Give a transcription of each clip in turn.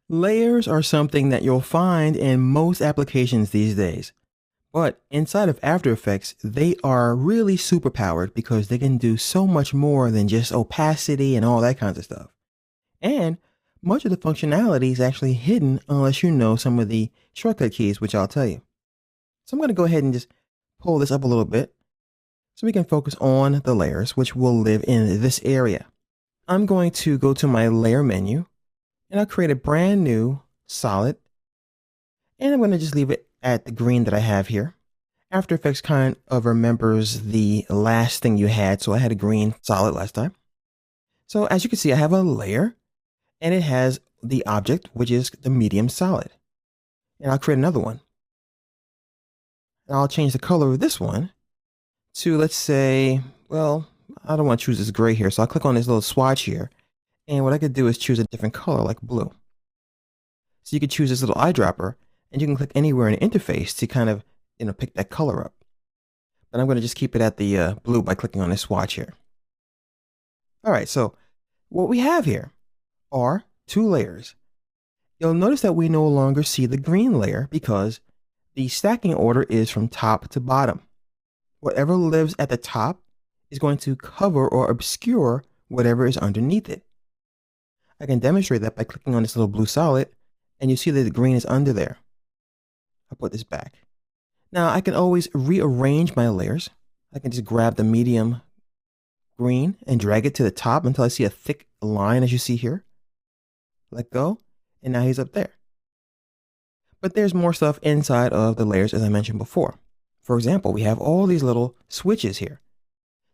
Layers are something that you'll find in most applications these days. But inside of After Effects, they are really superpowered because they can do so much more than just opacity and all that kinds of stuff. And much of the functionality is actually hidden unless you know some of the shortcut keys, which I'll tell you. So I'm going to go ahead and just pull this up a little bit so we can focus on the layers, which will live in this area. I'm going to go to my layer menu and I'll create a brand new solid. And I'm going to just leave it at the green that I have here. After Effects kind of remembers the last thing you had. So I had a green solid last time. So as you can see, I have a layer and it has the object, which is the medium solid. And I'll create another one. And I'll change the color of this one to, let's say, well, I don't want to choose this gray here. So I'll click on this little swatch here. And what I could do is choose a different color like blue. So you could choose this little eyedropper and you can click anywhere in the interface to kind of, pick that color up. But I'm going to just keep it at the blue by clicking on this swatch here. All right, so what we have here are two layers. You'll notice that we no longer see the green layer because the stacking order is from top to bottom. Whatever lives at the top is going to cover or obscure whatever is underneath it. I can demonstrate that by clicking on this little blue solid, and you see that the green is under there. I'll put this back. Now I can always rearrange my layers. I can just grab the medium green and drag it to the top until I see a thick line as you see here. Let go, and now he's up there. But there's more stuff inside of the layers as I mentioned before. For example, we have all these little switches here.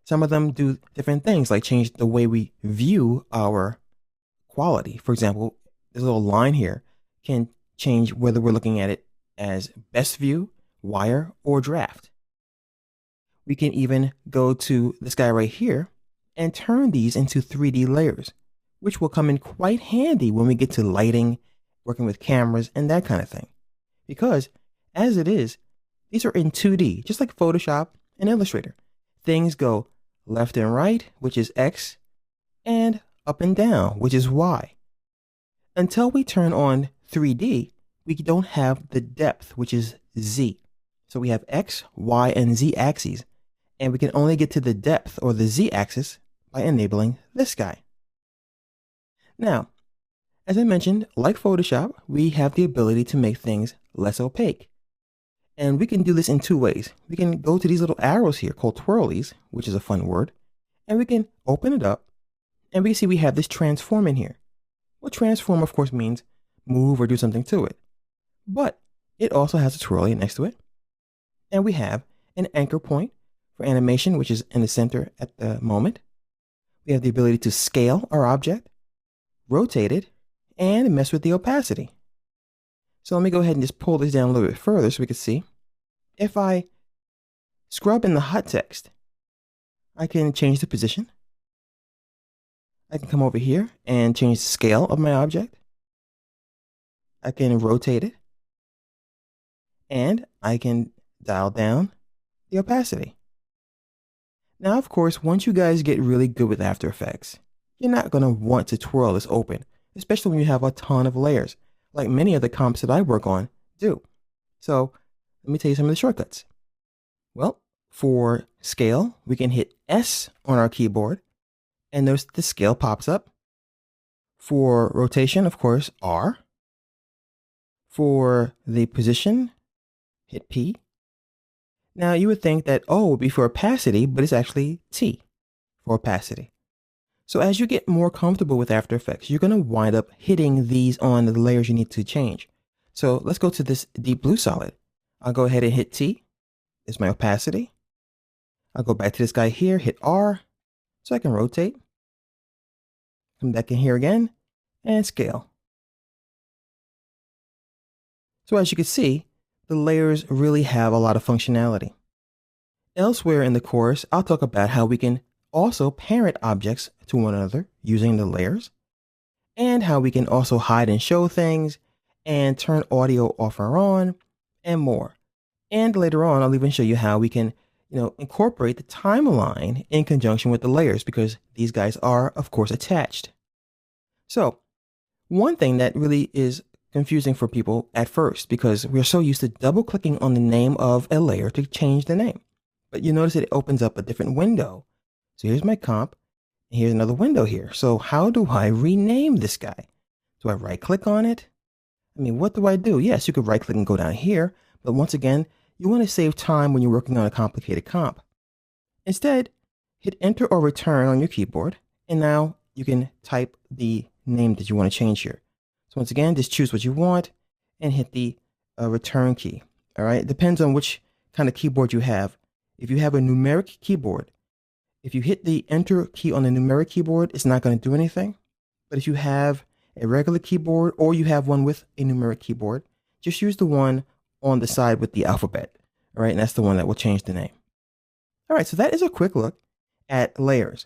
Some of them do different things like change the way we view our quality. For example, this little line here can change whether we're looking at it as best view, wire, or draft. We can even go to this guy right here and turn these into 3D layers, which will come in quite handy when we get to lighting, working with cameras, and that kind of thing. Because as it is, these are in 2D, just like Photoshop and Illustrator. Things go left and right, which is X, and up and down, which is Y. Until we turn on 3D, we don't have the depth, which is Z. So we have X, Y, and Z axes, and we can only get to the depth or the Z axis by enabling this guy. Now, as I mentioned, like Photoshop, we have the ability to make things less opaque. And we can do this in two ways. We can go to these little arrows here called twirlies, which is a fun word, and we can open it up, and we see we have this transform in here. Well, transform, of course, means move or do something to it. But it also has a twirly next to it. And we have an anchor point for animation, which is in the center at the moment. We have the ability to scale our object, rotate it, and mess with the opacity. So let me go ahead and just pull this down a little bit further so we can see. If I scrub in the hot text, I can change the position. I can come over here and change the scale of my object. I can rotate it. And I can dial down the opacity. Now, of course, once you guys get really good with After Effects, you're not going to want to twirl this open, especially when you have a ton of layers, like many of the comps that I work on do. So let me tell you some of the shortcuts. Well, for scale, we can hit S on our keyboard, and notice the scale pops up. For rotation, of course, R. For the position, hit P. Now you would think that O would be for opacity, but it's actually T for opacity. So as you get more comfortable with After Effects, you're going to wind up hitting these on the layers you need to change. So let's go to this deep blue solid. I'll go ahead and hit T. It's my opacity. I'll go back to this guy here, hit R, so I can rotate. Come back in here again and scale. So as you can see, the layers really have a lot of functionality. Elsewhere in the course, I'll talk about how we can also parent objects to one another using the layers, and how we can also hide and show things, and turn audio off or on, and more. And later on, I'll even show you how we can, incorporate the timeline in conjunction with the layers, because these guys are, of course, attached. So one thing that really is confusing for people at first because we're so used to double clicking on the name of a layer to change the name. But you notice that it opens up a different window. So here's my comp, and here's another window here. So how do I rename this guy? Do I right click on it? I mean, what do I do? Yes, you could right click and go down here, but once again, you want to save time when you're working on a complicated comp. Instead, hit enter or return on your keyboard, and now you can type the name that you want to change here. So once again, just choose what you want and hit the return key. All right, it depends on which kind of keyboard you have. If you have a numeric keyboard, if you hit the enter key on the numeric keyboard, it's not going to do anything. But if you have a regular keyboard or you have one with a numeric keyboard, just use the one on the side with the alphabet. All right, and that's the one that will change the name. All right, so that is a quick look at layers.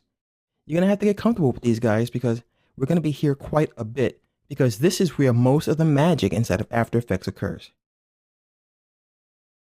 You're going to have to get comfortable with these guys because we're going to be here quite a bit because this is where most of the magic inside of After Effects occurs.